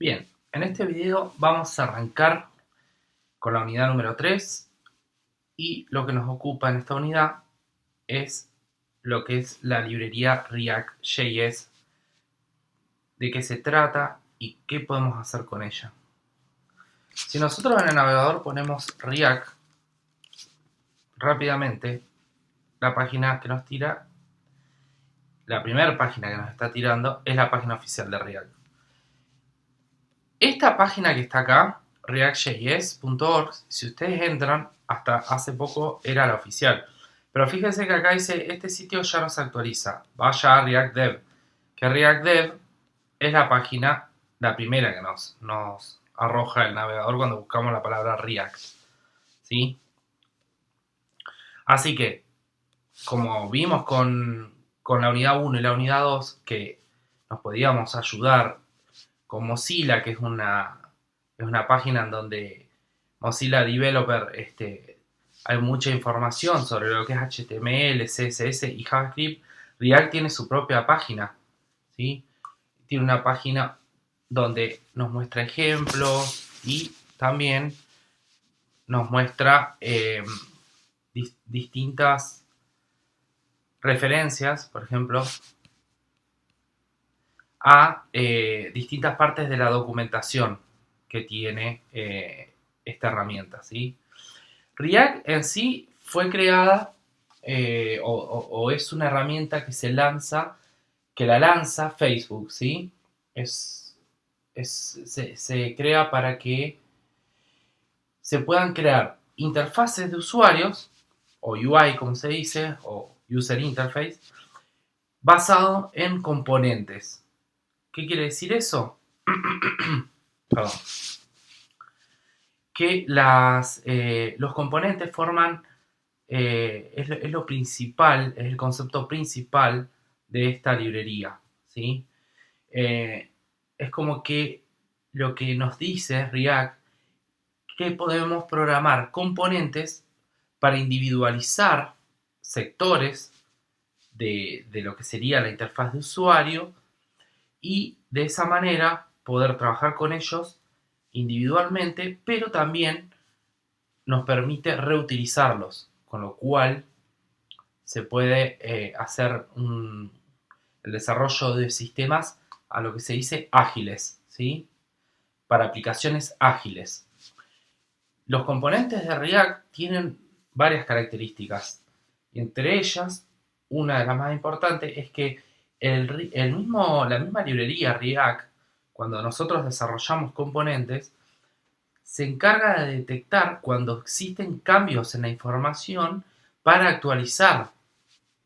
Bien, en este video vamos a arrancar con la unidad número 3 y lo que nos ocupa en esta unidad es lo que es la librería React.js, de qué se trata y qué podemos hacer con ella. Si nosotros en el navegador ponemos React, rápidamente la página que nos tira, la primera página que nos está tirando es la página oficial de React. Esta página que está acá, reactjs.org, si ustedes entran, hasta hace poco era la oficial. Pero fíjense que acá dice, este sitio ya no se actualiza, vaya a React Dev. Que React Dev es la página, la primera que nos arroja el navegador cuando buscamos la palabra React. ¿Sí? Así que, como vimos con la unidad 1 y la unidad 2, que nos podíamos ayudar con Mozilla, que es una página en donde Mozilla Developer hay mucha información sobre lo que es HTML, CSS y JavaScript. React tiene su propia página, ¿sí? Tiene una página donde nos muestra ejemplos y también nos muestra distintas referencias, por ejemplo, a distintas partes de la documentación que tiene esta herramienta, ¿sí? React en sí fue creada o es una herramienta que la lanza Facebook, ¿sí? Se crea para que se puedan crear interfaces de usuarios, o UI como se dice, o User Interface, basado en componentes. ¿Qué quiere decir eso? Perdón. Que los componentes forman, es lo principal, es el concepto principal de esta librería, ¿sí? Es como que lo que nos dice React, que podemos programar componentes para individualizar sectores de lo que sería la interfaz de usuario y de esa manera poder trabajar con ellos individualmente, pero también nos permite reutilizarlos, con lo cual se puede hacer el desarrollo de sistemas a lo que se dice ágiles, ¿sí? Para aplicaciones ágiles. Los componentes de React tienen varias características, y entre ellas, una de las más importantes es que la misma librería React, cuando nosotros desarrollamos componentes, se encarga de detectar cuando existen cambios en la información para actualizar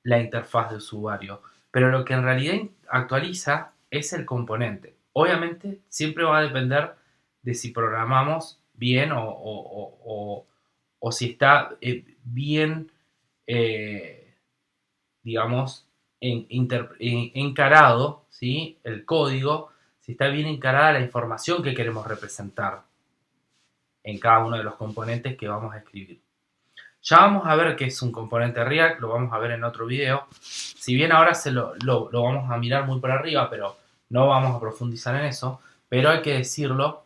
la interfaz de usuario. Pero lo que en realidad actualiza es el componente. Obviamente siempre va a depender de si programamos bien o si está bien, digamos, encarado, ¿sí? El código, si está bien encarada la información que queremos representar en cada uno de los componentes que vamos a escribir. Ya vamos a ver qué es un componente React, lo vamos a ver en otro video. Si bien ahora lo vamos a mirar muy por arriba, pero no vamos a profundizar en eso. Pero hay que decirlo,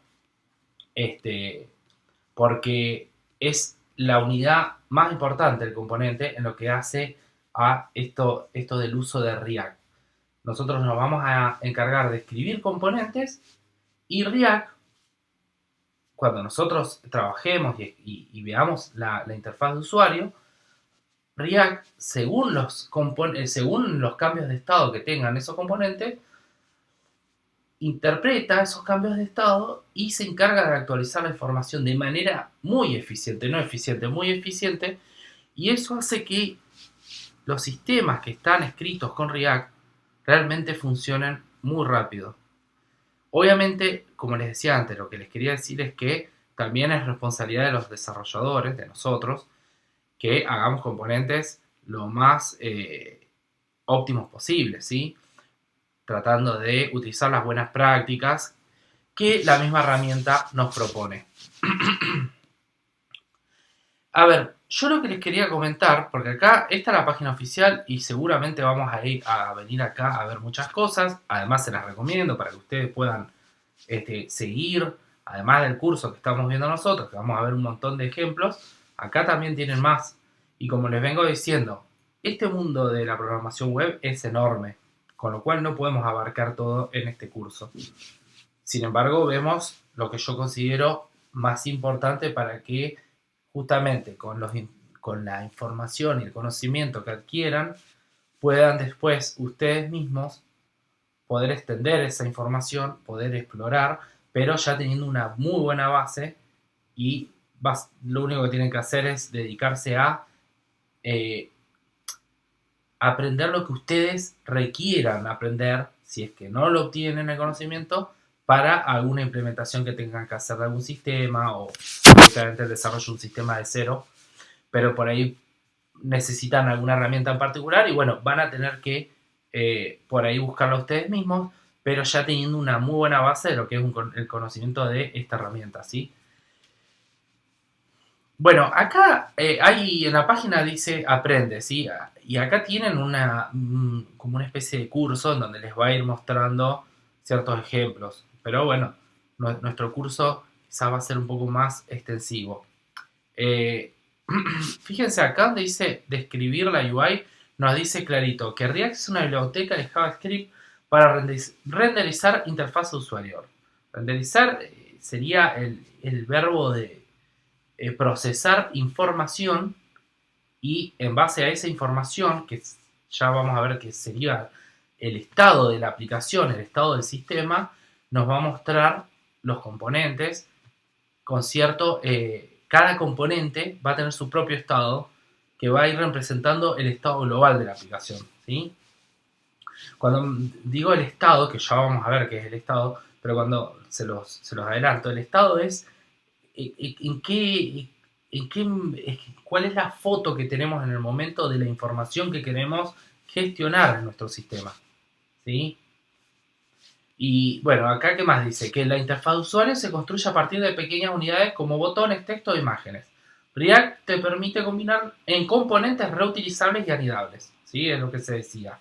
porque es la unidad más importante del componente en lo que hace a esto del uso de React. Nosotros nos vamos a encargar de escribir componentes y React, cuando nosotros trabajemos y veamos la interfaz de usuario, React, según los cambios de estado que tengan esos componentes, interpreta esos cambios de estado y se encarga de actualizar la información de manera muy eficiente, no eficiente, muy eficiente, y eso hace que los sistemas que están escritos con React realmente funcionen muy rápido. Obviamente, como les decía antes, lo que les quería decir es que también es responsabilidad de los desarrolladores, de nosotros, que hagamos componentes lo más óptimos posibles, ¿sí? Tratando de utilizar las buenas prácticas que la misma herramienta nos propone. A ver, yo lo que les quería comentar, porque acá esta es la página oficial y seguramente vamos a venir acá a ver muchas cosas, además se las recomiendo para que ustedes puedan seguir, además del curso que estamos viendo nosotros, que vamos a ver un montón de ejemplos, acá también tienen más. Y como les vengo diciendo, este mundo de la programación web es enorme, con lo cual no podemos abarcar todo en este curso. Sin embargo, vemos lo que yo considero más importante para que justamente con la información y el conocimiento que adquieran, puedan después ustedes mismos poder extender esa información, poder explorar, pero ya teniendo una muy buena base y lo único que tienen que hacer es dedicarse a eh, aprender lo que ustedes requieran aprender, si es que no lo obtienen el conocimiento, para alguna implementación que tengan que hacer de algún sistema o directamente el desarrollo de un sistema de cero, pero por ahí necesitan alguna herramienta en particular y bueno, van a tener que por ahí buscarlo ustedes mismos, pero ya teniendo una muy buena base de lo que es el conocimiento de esta herramienta, ¿sí? Bueno, acá hay en la página dice aprende, ¿sí? Y acá tienen como una especie de curso en donde les va a ir mostrando ciertos ejemplos. Pero bueno, nuestro curso quizá va a ser un poco más extensivo. Eh, Fíjense acá donde dice describir la UI, nos dice clarito que React es una biblioteca de JavaScript para renderizar interfaz de usuario. Renderizar sería el verbo de procesar información y en base a esa información, que ya vamos a ver que sería el estado de la aplicación, el estado del sistema, nos va a mostrar los componentes con cierto... cada componente va a tener su propio estado que va a ir representando el estado global de la aplicación, ¿sí? Cuando digo el estado, que ya vamos a ver qué es el estado, pero cuando se los adelanto, el estado es en qué, cuál es la foto que tenemos en el momento de la información que queremos gestionar en nuestro sistema, ¿sí? Y bueno, acá qué más dice, que la interfaz de usuario se construye a partir de pequeñas unidades como botones, texto e imágenes. React te permite combinar en componentes reutilizables y anidables, ¿sí? Es lo que se decía.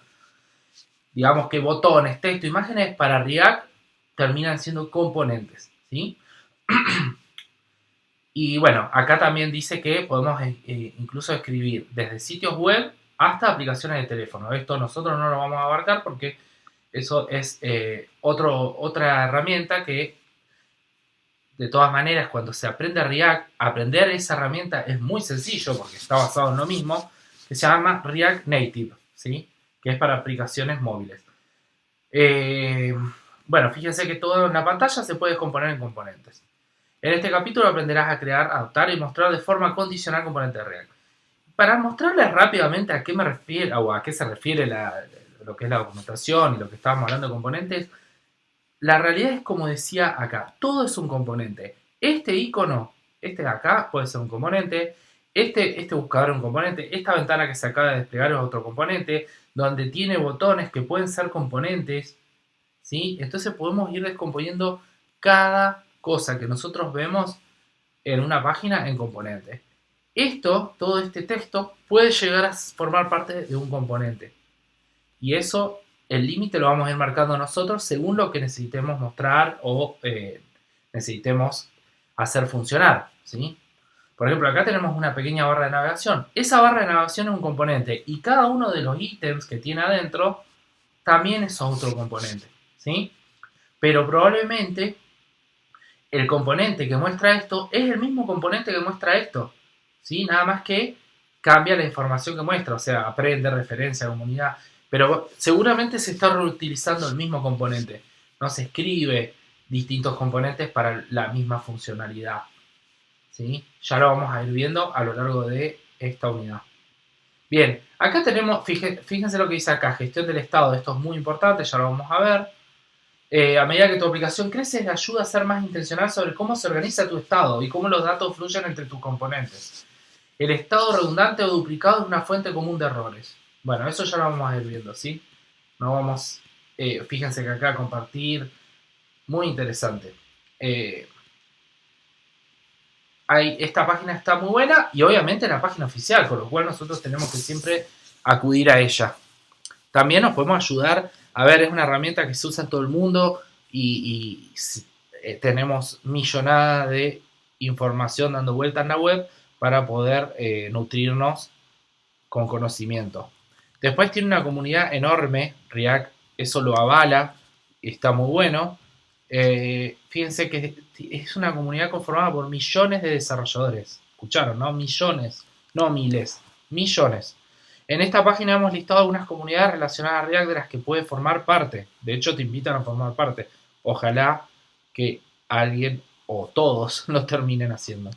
Digamos que botones, texto, imágenes para React terminan siendo componentes, ¿sí? Y bueno, acá también dice que podemos incluso escribir desde sitios web hasta aplicaciones de teléfono. Esto nosotros no lo vamos a abarcar porque eso es otra herramienta que, de todas maneras, cuando se aprende React, aprender esa herramienta es muy sencillo porque está basado en lo mismo, que se llama React Native, ¿sí? Que es para aplicaciones móviles. Bueno, fíjense que todo en la pantalla se puede descomponer en componentes. En este capítulo aprenderás a crear, adaptar y mostrar de forma condicional componentes de React. Para mostrarles rápidamente a qué me refiero o a qué se refiere lo que es la documentación y lo que estábamos hablando de componentes, la realidad es como decía acá, todo es un componente. Este icono, este de acá, puede ser un componente, este buscador es un componente, esta ventana que se acaba de desplegar es otro componente, donde tiene botones que pueden ser componentes, ¿sí? Entonces podemos ir descomponiendo cada cosa que nosotros vemos en una página en componentes. Todo este texto, puede llegar a formar parte de un componente. Y eso, el límite lo vamos a ir marcando nosotros según lo que necesitemos mostrar o necesitemos hacer funcionar, ¿sí? Por ejemplo, acá tenemos una pequeña barra de navegación. Esa barra de navegación es un componente y cada uno de los ítems que tiene adentro también es otro componente, ¿sí? Pero probablemente el componente que muestra esto es el mismo componente que muestra esto, ¿sí? Nada más que cambia la información que muestra, o sea, aprende, referencia, comunidad, pero seguramente se está reutilizando el mismo componente, no se escribe distintos componentes para la misma funcionalidad, ¿sí? Ya lo vamos a ir viendo a lo largo de esta unidad. Bien, acá tenemos, fíjense lo que dice acá, gestión del estado, esto es muy importante, ya lo vamos a ver. A medida que tu aplicación crece, ayuda a ser más intencional sobre cómo se organiza tu estado y cómo los datos fluyen entre tus componentes. El estado redundante o duplicado es una fuente común de errores. Bueno, eso ya lo vamos a ir viendo, ¿sí? No vamos, fíjense que acá compartir, muy interesante. Esta página está muy buena y obviamente es la página oficial, con lo cual nosotros tenemos que siempre acudir a ella. También nos podemos ayudar, a ver, es una herramienta que se usa en todo el mundo y tenemos millonada de información dando vuelta en la web para poder nutrirnos con conocimiento. Después tiene una comunidad enorme, React eso lo avala, está muy bueno. Fíjense que es una comunidad conformada por millones de desarrolladores. ¿Escucharon, no? Millones, no miles, millones. En esta página hemos listado algunas comunidades relacionadas a React de las que puedes formar parte. De hecho, te invitan a formar parte. Ojalá que alguien o todos lo terminen haciendo.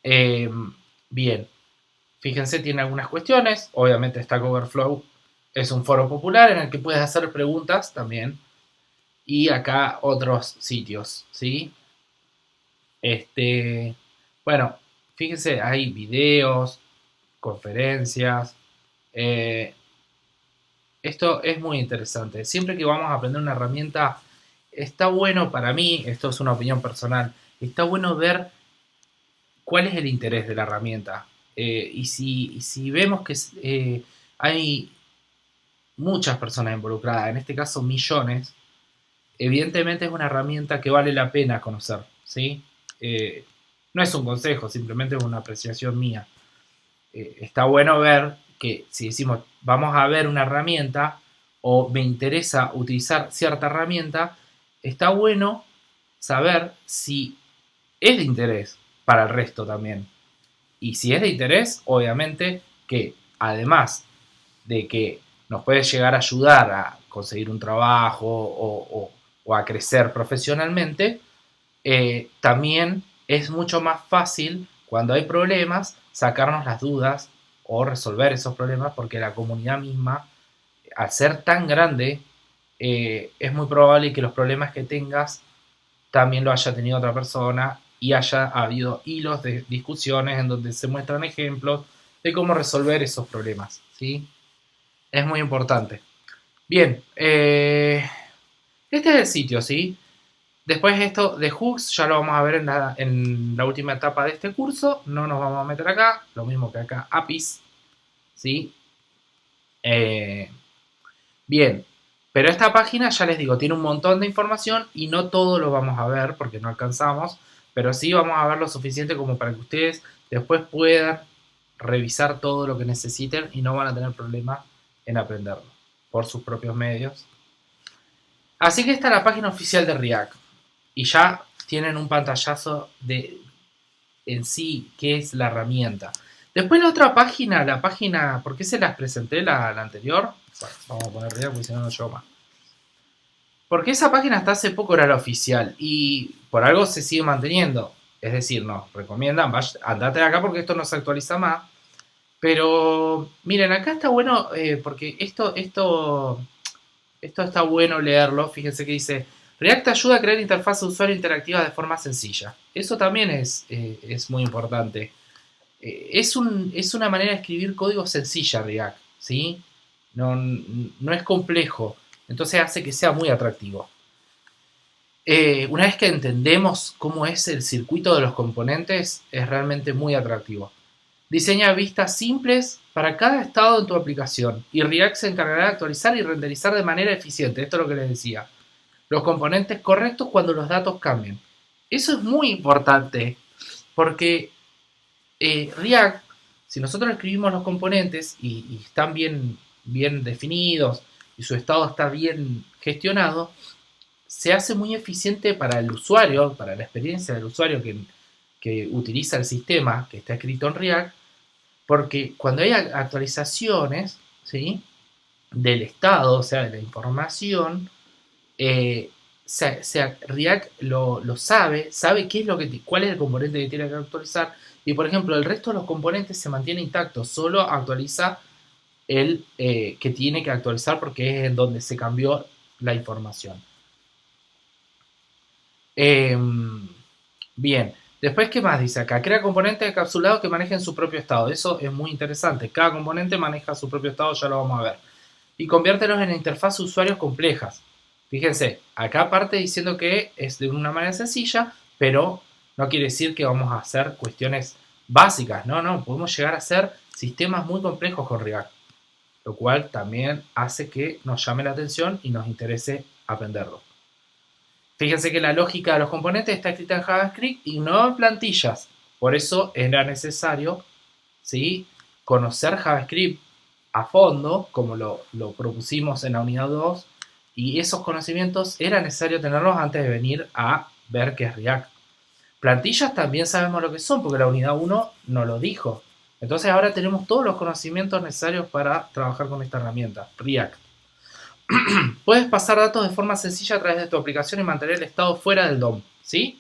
Bien, fíjense, tiene algunas cuestiones. Obviamente Stack Overflow es un foro popular en el que puedes hacer preguntas también. Y acá otros sitios, ¿sí? Bueno, fíjense, hay videos, conferencias. Esto es muy interesante. Siempre que vamos a aprender una herramienta, está bueno para mí, esto es una opinión personal, está bueno ver cuál es el interés de la herramienta. Y si vemos que hay muchas personas involucradas, en este caso millones, evidentemente es una herramienta que vale la pena conocer, ¿sí? No es un consejo, simplemente es una apreciación mía. Está bueno ver que si decimos vamos a ver una herramienta o me interesa utilizar cierta herramienta, está bueno saber si es de interés para el resto también. Y si es de interés, obviamente que además de que nos puede llegar a ayudar a conseguir un trabajo o a crecer profesionalmente, también es mucho más fácil cuando hay problemas sacarnos las dudas o resolver esos problemas porque la comunidad misma, al ser tan grande, es muy probable que los problemas que tengas también lo haya tenido otra persona y haya habido hilos de discusiones en donde se muestran ejemplos de cómo resolver esos problemas, ¿sí? Es muy importante. Bien, este es el sitio, ¿sí? Después esto de hooks ya lo vamos a ver en la última etapa de este curso. No nos vamos a meter acá, lo mismo que acá APIs, ¿sí? Bien, pero esta página, ya les digo, tiene un montón de información y no todo lo vamos a ver porque no alcanzamos, pero sí vamos a ver lo suficiente como para que ustedes después puedan revisar todo lo que necesiten y no van a tener problema en aprenderlo por sus propios medios. Así que esta es la página oficial de React y ya tienen un pantallazo de en sí qué es la herramienta. Después la otra página, la página, ¿por qué se las presenté la anterior? Bueno, vamos a poner React porque si no no llevo más. Porque esa página hasta hace poco era la oficial y por algo se sigue manteniendo. Es decir, nos recomiendan, andate de acá porque esto no se actualiza más. Pero miren, acá está bueno porque esto está bueno leerlo. Fíjense que dice, React ayuda a crear interfaz de usuario interactiva de forma sencilla. Eso también es muy importante. Es una manera de escribir código sencilla React, ¿sí? No es complejo, entonces hace que sea muy atractivo. Una vez que entendemos cómo es el circuito de los componentes, es realmente muy atractivo. Diseña vistas simples para cada estado en tu aplicación y React se encargará de actualizar y renderizar de manera eficiente. Esto es lo que les decía. Los componentes correctos cuando los datos cambien. Eso es muy importante porque React, si nosotros escribimos los componentes y están bien definidos y su estado está bien gestionado, se hace muy eficiente para el usuario, para la experiencia del usuario que utiliza el sistema que está escrito en React, porque cuando hay actualizaciones, ¿sí?, del estado, o sea, de la información, React lo sabe qué es cuál es el componente que tiene que actualizar, y por ejemplo, el resto de los componentes se mantiene intacto, solo actualiza el que tiene que actualizar porque es en donde se cambió la información. Bien, después, ¿qué más dice acá? Crea componentes encapsulados que manejen su propio estado. Eso es muy interesante. Cada componente maneja su propio estado, ya lo vamos a ver. Y conviértelos en interfaz usuarios complejas. Fíjense, acá parte diciendo que es de una manera sencilla, pero no quiere decir que vamos a hacer cuestiones básicas. No, podemos llegar a hacer sistemas muy complejos con React. Lo cual también hace que nos llame la atención y nos interese aprenderlo. Fíjense que la lógica de los componentes está escrita en JavaScript y no en plantillas. Por eso era necesario, ¿sí?, conocer JavaScript a fondo, como lo propusimos en la unidad 2, y esos conocimientos era necesario tenerlos antes de venir a ver qué es React. Plantillas también sabemos lo que son, porque la unidad 1 nos lo dijo. Entonces ahora tenemos todos los conocimientos necesarios para trabajar con esta herramienta, React. Puedes pasar datos de forma sencilla a través de tu aplicación y mantener el estado fuera del DOM, ¿sí?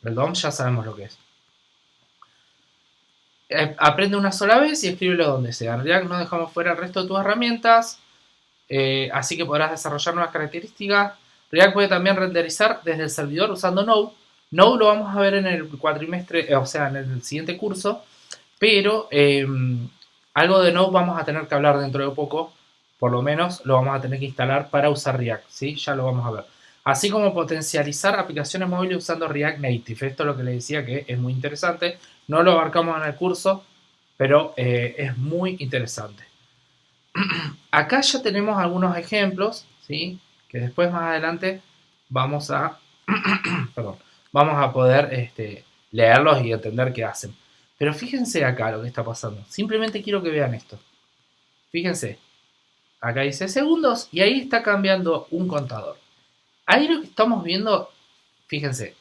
El DOM ya sabemos lo que es. Aprende una sola vez y escríbelo donde sea. En React no dejamos fuera el resto de tus herramientas, así que podrás desarrollar nuevas características. React puede también renderizar desde el servidor usando Node. Node lo vamos a ver en el cuatrimestre, o sea, en el siguiente curso, pero algo de Node vamos a tener que hablar dentro de poco. Por lo menos lo vamos a tener que instalar para usar React, ¿sí? Ya lo vamos a ver. Así como potencializar aplicaciones móviles usando React Native. Esto es lo que les decía que es muy interesante. No lo abarcamos en el curso, pero es muy interesante. Acá ya tenemos algunos ejemplos, ¿sí?, que después más adelante vamos a, perdón, vamos a poder leerlos y entender qué hacen. Pero fíjense acá lo que está pasando. Simplemente quiero que vean esto. Fíjense. Acá dice segundos y ahí está cambiando un contador. Ahí lo que estamos viendo, fíjense,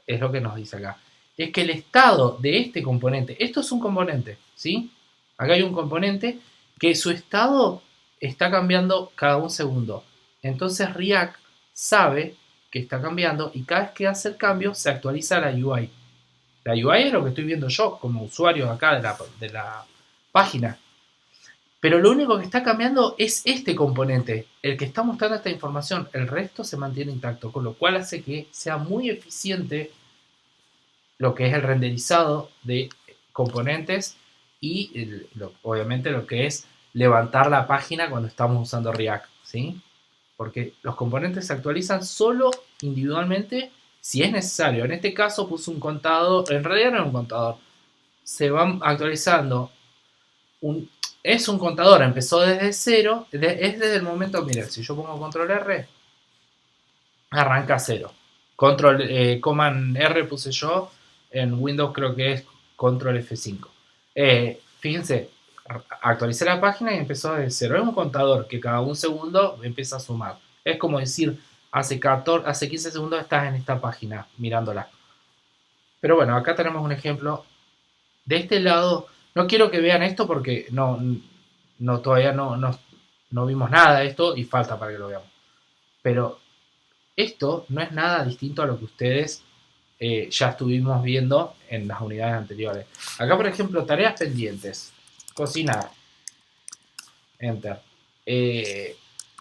es lo que nos dice acá. Es que el estado de este componente, esto es un componente, ¿sí? Acá hay un componente que su estado está cambiando cada un segundo. Entonces React sabe que está cambiando y cada vez que hace el cambio se actualiza la UI. La UI es lo que estoy viendo yo como usuario acá de la página. Pero lo único que está cambiando es este componente, el que está mostrando esta información. El resto se mantiene intacto, con lo cual hace que sea muy eficiente lo que es el renderizado de componentes y obviamente lo que es levantar la página cuando estamos usando React, ¿sí? Porque los componentes se actualizan solo individualmente si es necesario. En este caso puse un contador, en realidad no era un contador, se van actualizando es un contador, empezó desde cero, es desde el momento, miren, si yo pongo control R, arranca a cero. Command R puse yo, en Windows creo que es control F5. Fíjense, actualicé la página y empezó desde cero. Es un contador que cada un segundo empieza a sumar. Es como decir, hace 15 segundos estás en esta página mirándola. Pero bueno, acá tenemos un ejemplo. De este lado, no quiero que vean esto porque todavía no vimos nada de esto y falta para que lo veamos. Pero esto no es nada distinto a lo que ustedes ya estuvimos viendo en las unidades anteriores. Acá, por ejemplo, tareas pendientes. Cocinar. Enter.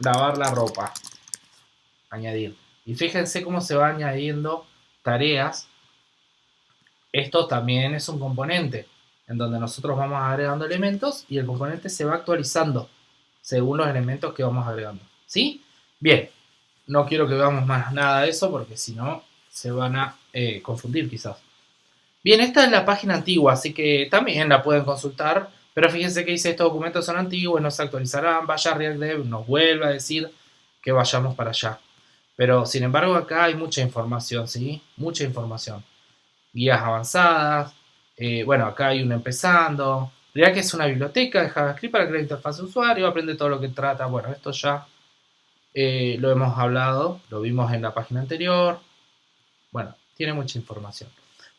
Lavar la ropa. Añadir. Y fíjense cómo se va añadiendo tareas. Esto también es un componente en donde nosotros vamos agregando elementos y el componente se va actualizando según los elementos que vamos agregando. ¿Sí? Bien, no quiero que veamos más nada de eso porque si no se van a confundir quizás. Bien, esta es la página antigua, así que también la pueden consultar, pero fíjense que dice estos documentos son antiguos, no se actualizarán, vaya a React Dev, nos vuelve a decir que vayamos para allá. Pero sin embargo acá hay mucha información, ¿sí? Mucha información. Guías avanzadas, bueno, acá hay uno empezando. React es una biblioteca de JavaScript para crear interfaz de usuario, aprende todo lo que trata. Bueno, esto ya lo hemos hablado, lo vimos en la página anterior. Bueno, tiene mucha información.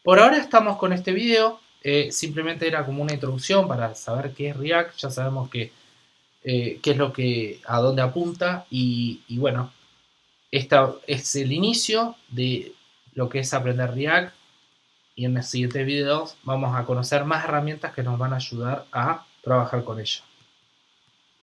Por ahora estamos con este video, simplemente era como una introducción para saber qué es React, ya sabemos qué es lo que, a dónde apunta y bueno, esta es el inicio de lo que es aprender React. Y en los siguientes videos vamos a conocer más herramientas que nos van a ayudar a trabajar con ella.